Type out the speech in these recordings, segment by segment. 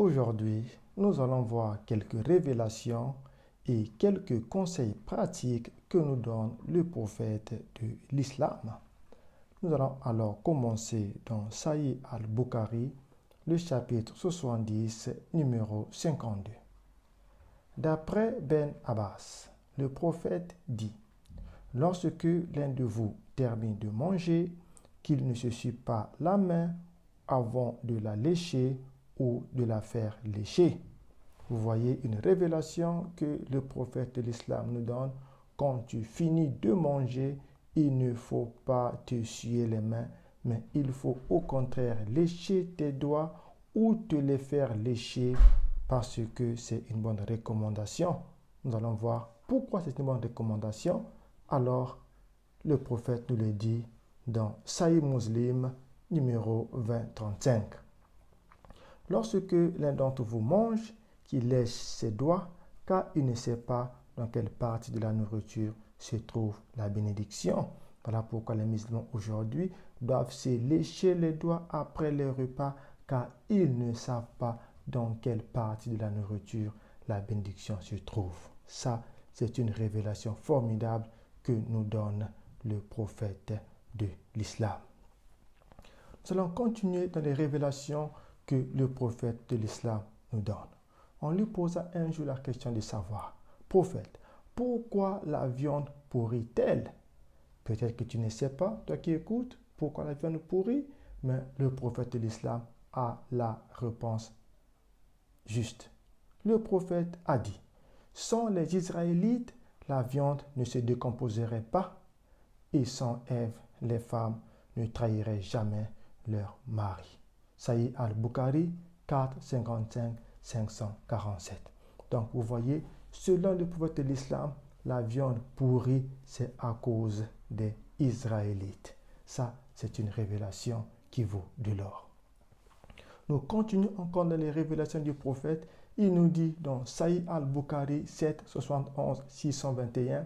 Aujourd'hui, nous allons voir quelques révélations et quelques conseils pratiques que nous donne le prophète de l'islam. Nous allons alors commencer dans Sahih al-Bukhari, le chapitre 70, numéro 52. D'après Ben Abbas, le prophète dit: lorsque l'un de vous termine de manger, qu'il ne se soucie pas la main avant de la lécher ou de la faire lécher. Vous voyez une révélation que le prophète de l'islam nous donne. Quand tu finis de manger, il ne faut pas te souiller les mains, mais il faut au contraire lécher tes doigts ou te les faire lécher parce que c'est une bonne recommandation. Nous allons voir pourquoi c'est une bonne recommandation. Alors, le prophète nous le dit dans Sahih Muslim, numéro 2035. Lorsque l'un d'entre vous mange, qu'il lèche ses doigts, car il ne sait pas dans quelle partie de la nourriture se trouve la bénédiction. Voilà pourquoi les musulmans aujourd'hui doivent se lécher les doigts après les repas, car ils ne savent pas dans quelle partie de la nourriture la bénédiction se trouve. Ça, c'est une révélation formidable que nous donne le prophète de l'islam. Nous allons continuer dans les révélations que le prophète de l'islam nous donne. On lui posa un jour la question de savoir: prophète, pourquoi la viande pourrit-elle? Peut-être que tu ne sais pas, toi qui écoutes, pourquoi la viande pourrit, mais le prophète de l'islam a la réponse juste. Le prophète a dit: sans les Israélites, la viande ne se décomposerait pas, et sans Ève, les femmes ne trahiraient jamais leur mari. Sahih al-Bukhari 455-547. Donc vous voyez, selon le prophète de l'islam, la viande pourrie, c'est à cause des Israélites. Ça, c'est une révélation qui vaut de l'or. Nous continuons encore dans les révélations du prophète. Il nous dit dans Sahih al-Bukhari 7-71-621,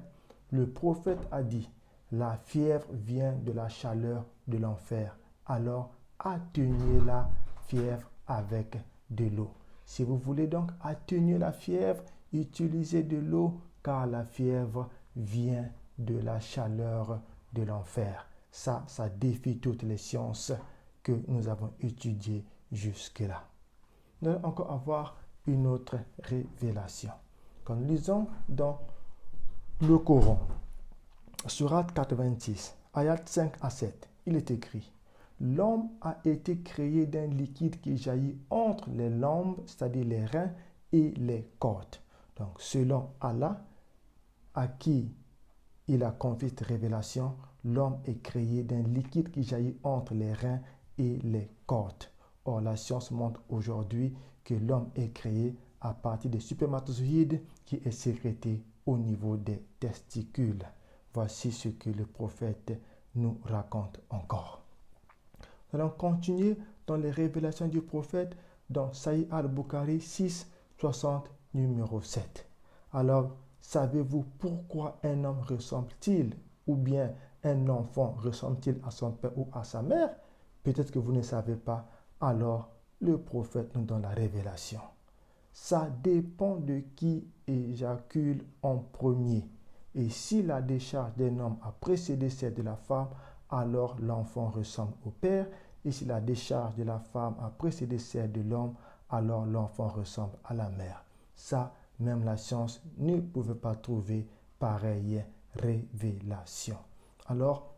le prophète a dit: la fièvre vient de la chaleur de l'enfer. Alors, atténuez la fièvre avec de l'eau. Si vous voulez donc atténuer la fièvre, utilisez de l'eau, car la fièvre vient de la chaleur de l'enfer. Ça défie toutes les sciences que nous avons étudiées jusque-là. Nous allons encore avoir une autre révélation. Quand nous lisons dans le Coran, Sourate 86, ayat 5 à 7, il est écrit: l'homme a été créé d'un liquide qui jaillit entre les lombes, c'est-à-dire les reins, et les côtes. Donc, selon Allah, à qui il a confié cette révélation, l'homme est créé d'un liquide qui jaillit entre les reins et les côtes. Or, la science montre aujourd'hui que l'homme est créé à partir des spermatozoïdes qui est sécrété au niveau des testicules. Voici ce que le prophète nous raconte encore. Nous allons continuer dans les révélations du prophète dans Sahih al-Bukhari 6, 60, numéro 7. Alors, savez-vous pourquoi un homme ressemble-t-il, ou bien un enfant ressemble-t-il à son père ou à sa mère? Peut-être que vous ne savez pas. Alors, le prophète nous donne la révélation. Ça dépend de qui éjacule en premier. Et si la décharge d'un homme a précédé celle de la femme, alors l'enfant ressemble au père. Et si la décharge de la femme a précédé celle de l'homme, alors l'enfant ressemble à la mère. Ça, même la science ne pouvait pas trouver pareille révélation. Alors,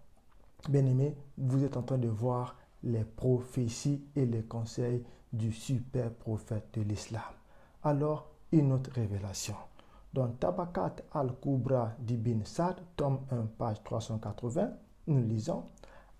bien-aimés, vous êtes en train de voir les prophéties et les conseils du super prophète de l'islam. Alors, une autre révélation. Dans Tabakat al-Kubra d'Ibn Sa'd, tome 1, page 380, nous lisons: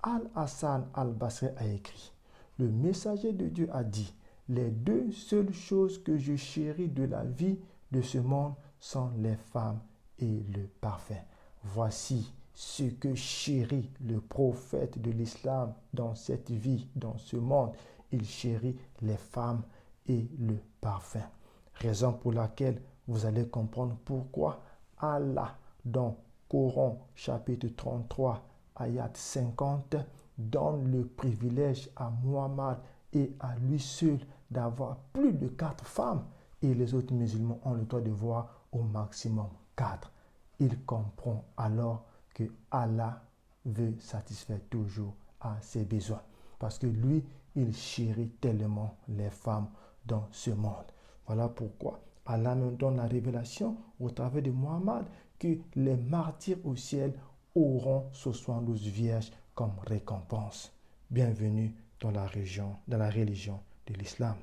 Al-Hassan al-Basri a écrit: le messager de Dieu a dit: les deux seules choses que je chéris de la vie de ce monde sont les femmes et le parfum. Voici ce que chérit le prophète de l'islam dans cette vie, dans ce monde. Il chérit les femmes et le parfum. Raison pour laquelle vous allez comprendre pourquoi Allah, dans Coran chapitre 33, ayat 50, donne le privilège à Muhammad et à lui seul d'avoir plus de 4 femmes et les autres musulmans ont le droit de voir au maximum 4. Il comprend alors que Allah veut satisfaire toujours à ses besoins. Parce que lui, il chérit tellement les femmes dans ce monde. Voilà pourquoi Allah nous donne la révélation au travers de Muhammad que les martyrs au ciel auront 72 vierges comme récompense. Bienvenue dans la religion de l'islam.